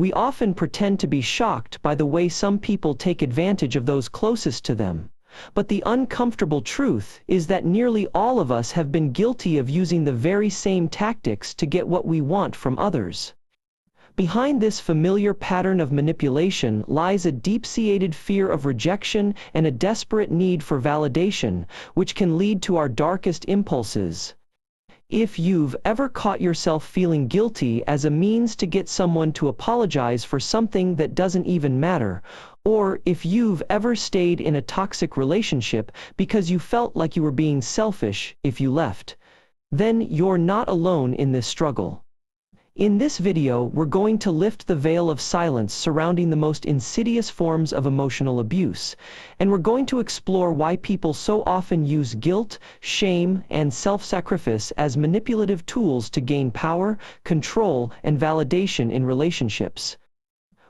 We often pretend to be shocked by the way some people take advantage of those closest to them. But the uncomfortable truth is that nearly all of us have been guilty of using the very same tactics to get what we want from others. Behind this familiar pattern of manipulation lies a deep-seated fear of rejection and a desperate need for validation, which can lead to our darkest impulses. If you've ever caught yourself feeling guilty as a means to get someone to apologize for something that doesn't even matter, or if you've ever stayed in a toxic relationship because you felt like you were being selfish if you left, then you're not alone in this struggle. In this video, we're going to lift the veil of silence surrounding the most insidious forms of emotional abuse, and we're going to explore why people so often use guilt, shame, and self-sacrifice as manipulative tools to gain power, control, and validation in relationships.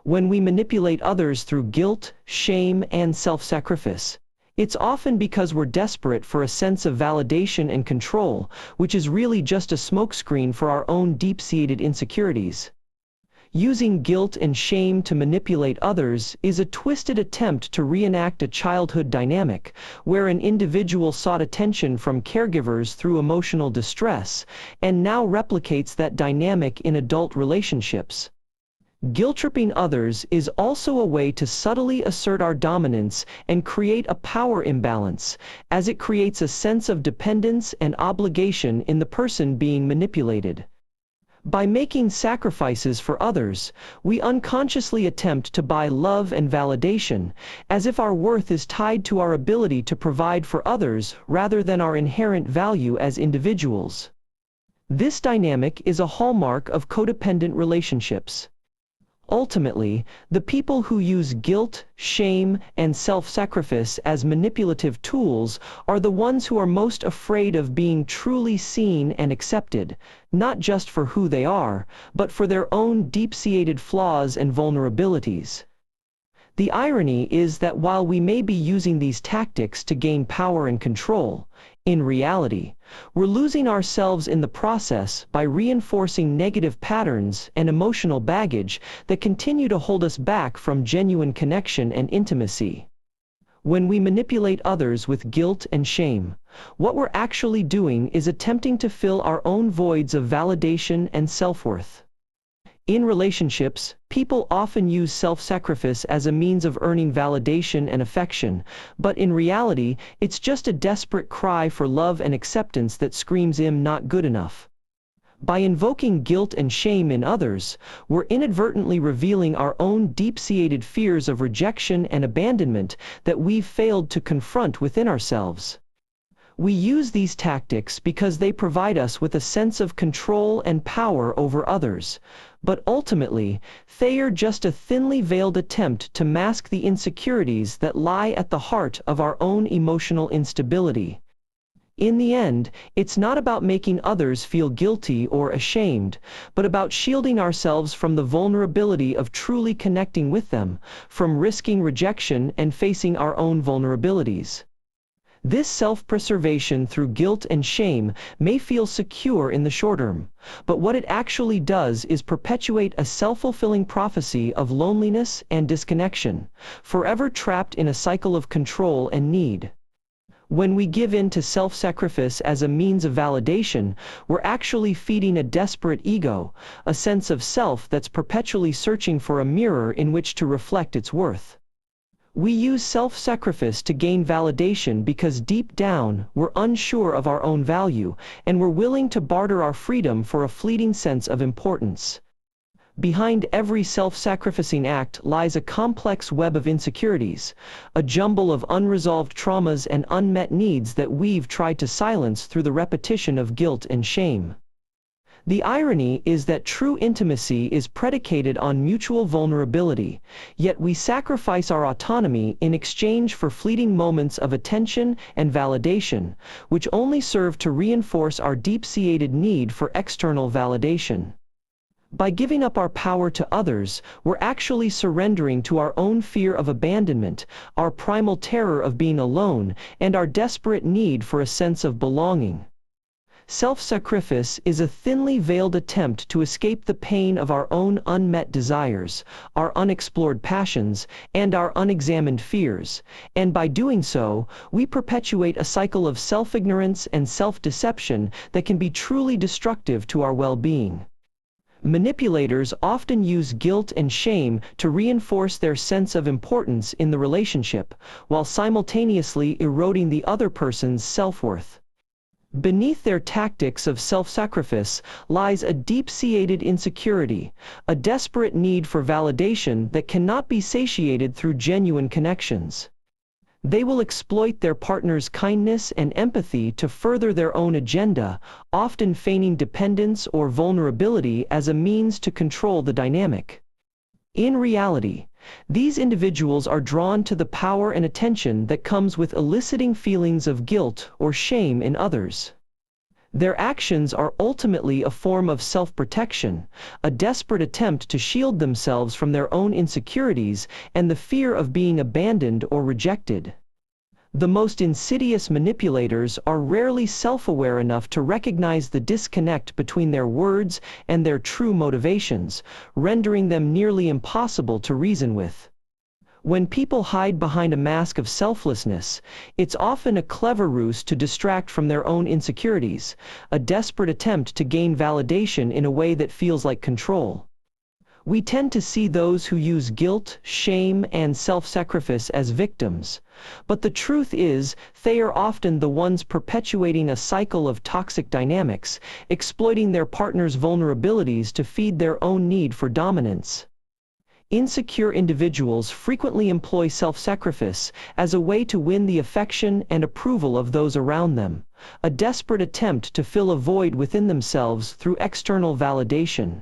When we manipulate others through guilt, shame, and self-sacrifice, it's often because we're desperate for a sense of validation and control, which is really just a smokescreen for our own deep-seated insecurities. Using guilt and shame to manipulate others is a twisted attempt to reenact a childhood dynamic, where an individual sought attention from caregivers through emotional distress, and now replicates that dynamic in adult relationships. Guilt-tripping others is also a way to subtly assert our dominance and create a power imbalance, as it creates a sense of dependence and obligation in the person being manipulated. By making sacrifices for others, we unconsciously attempt to buy love and validation, as if our worth is tied to our ability to provide for others rather than our inherent value as individuals. This dynamic is a hallmark of codependent relationships. Ultimately, the people who use guilt, shame, and self-sacrifice as manipulative tools are the ones who are most afraid of being truly seen and accepted, not just for who they are, but for their own deep-seated flaws and vulnerabilities. The irony is that while we may be using these tactics to gain power and control, in reality, we're losing ourselves in the process by reinforcing negative patterns and emotional baggage that continue to hold us back from genuine connection and intimacy. When we manipulate others with guilt and shame, what we're actually doing is attempting to fill our own voids of validation and self-worth. In relationships, people often use self-sacrifice as a means of earning validation and affection, but in reality, it's just a desperate cry for love and acceptance that screams "I'm not good enough." By invoking guilt and shame in others, we're inadvertently revealing our own deep-seated fears of rejection and abandonment that we've failed to confront within ourselves. We use these tactics because they provide us with a sense of control and power over others, but ultimately, they are just a thinly veiled attempt to mask the insecurities that lie at the heart of our own emotional instability. In the end, it's not about making others feel guilty or ashamed, but about shielding ourselves from the vulnerability of truly connecting with them, from risking rejection and facing our own vulnerabilities. This self-preservation through guilt and shame may feel secure in the short term, but what it actually does is perpetuate a self-fulfilling prophecy of loneliness and disconnection, forever trapped in a cycle of control and need. When we give in to self-sacrifice as a means of validation, we're actually feeding a desperate ego, a sense of self that's perpetually searching for a mirror in which to reflect its worth. We use self-sacrifice to gain validation because deep down, we're unsure of our own value, and we're willing to barter our freedom for a fleeting sense of importance. Behind every self-sacrificing act lies a complex web of insecurities, a jumble of unresolved traumas and unmet needs that we've tried to silence through the repetition of guilt and shame. The irony is that true intimacy is predicated on mutual vulnerability, yet we sacrifice our autonomy in exchange for fleeting moments of attention and validation, which only serve to reinforce our deep-seated need for external validation. By giving up our power to others, we're actually surrendering to our own fear of abandonment, our primal terror of being alone, and our desperate need for a sense of belonging. Self-sacrifice is a thinly veiled attempt to escape the pain of our own unmet desires, our unexplored passions, and our unexamined fears, and by doing so, we perpetuate a cycle of self-ignorance and self-deception that can be truly destructive to our well-being. Manipulators often use guilt and shame to reinforce their sense of importance in the relationship, while simultaneously eroding the other person's self-worth. Beneath their tactics of self-sacrifice lies a deep-seated insecurity, a desperate need for validation that cannot be satiated through genuine connections. They will exploit their partner's kindness and empathy to further their own agenda, often feigning dependence or vulnerability as a means to control the dynamic. In reality, these individuals are drawn to the power and attention that comes with eliciting feelings of guilt or shame in others. Their actions are ultimately a form of self-protection, a desperate attempt to shield themselves from their own insecurities and the fear of being abandoned or rejected. The most insidious manipulators are rarely self-aware enough to recognize the disconnect between their words and their true motivations, rendering them nearly impossible to reason with. When people hide behind a mask of selflessness, it's often a clever ruse to distract from their own insecurities, a desperate attempt to gain validation in a way that feels like control. We tend to see those who use guilt, shame, and self-sacrifice as victims, but the truth is, they are often the ones perpetuating a cycle of toxic dynamics, exploiting their partner's vulnerabilities to feed their own need for dominance. Insecure individuals frequently employ self-sacrifice as a way to win the affection and approval of those around them, a desperate attempt to fill a void within themselves through external validation.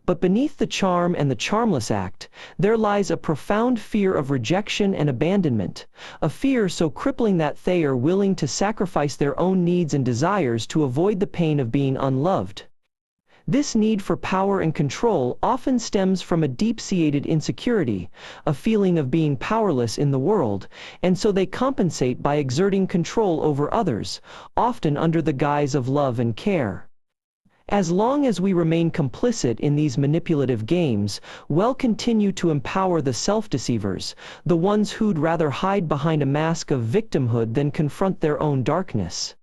But beneath the charm and the charmless act, there lies a profound fear of rejection and abandonment, a fear so crippling that they are willing to sacrifice their own needs and desires to avoid the pain of being unloved. This need for power and control often stems from a deep-seated insecurity, a feeling of being powerless in the world, and so they compensate by exerting control over others, often under the guise of love and care. As long as we remain complicit in these manipulative games, we'll continue to empower the self-deceivers, the ones who'd rather hide behind a mask of victimhood than confront their own darkness.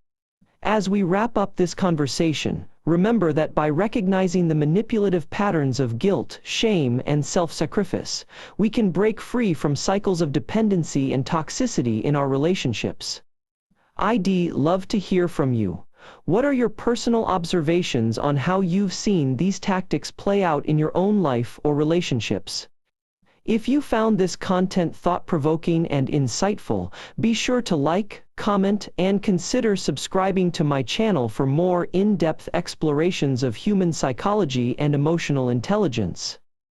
As we wrap up this conversation, remember that by recognizing the manipulative patterns of guilt, shame, and self-sacrifice, we can break free from cycles of dependency and toxicity in our relationships. I'd love to hear from you. What are your personal observations on how you've seen these tactics play out in your own life or relationships? If you found this content thought-provoking and insightful, be sure to like, comment, and consider subscribing to my channel for more in-depth explorations of human psychology and emotional intelligence.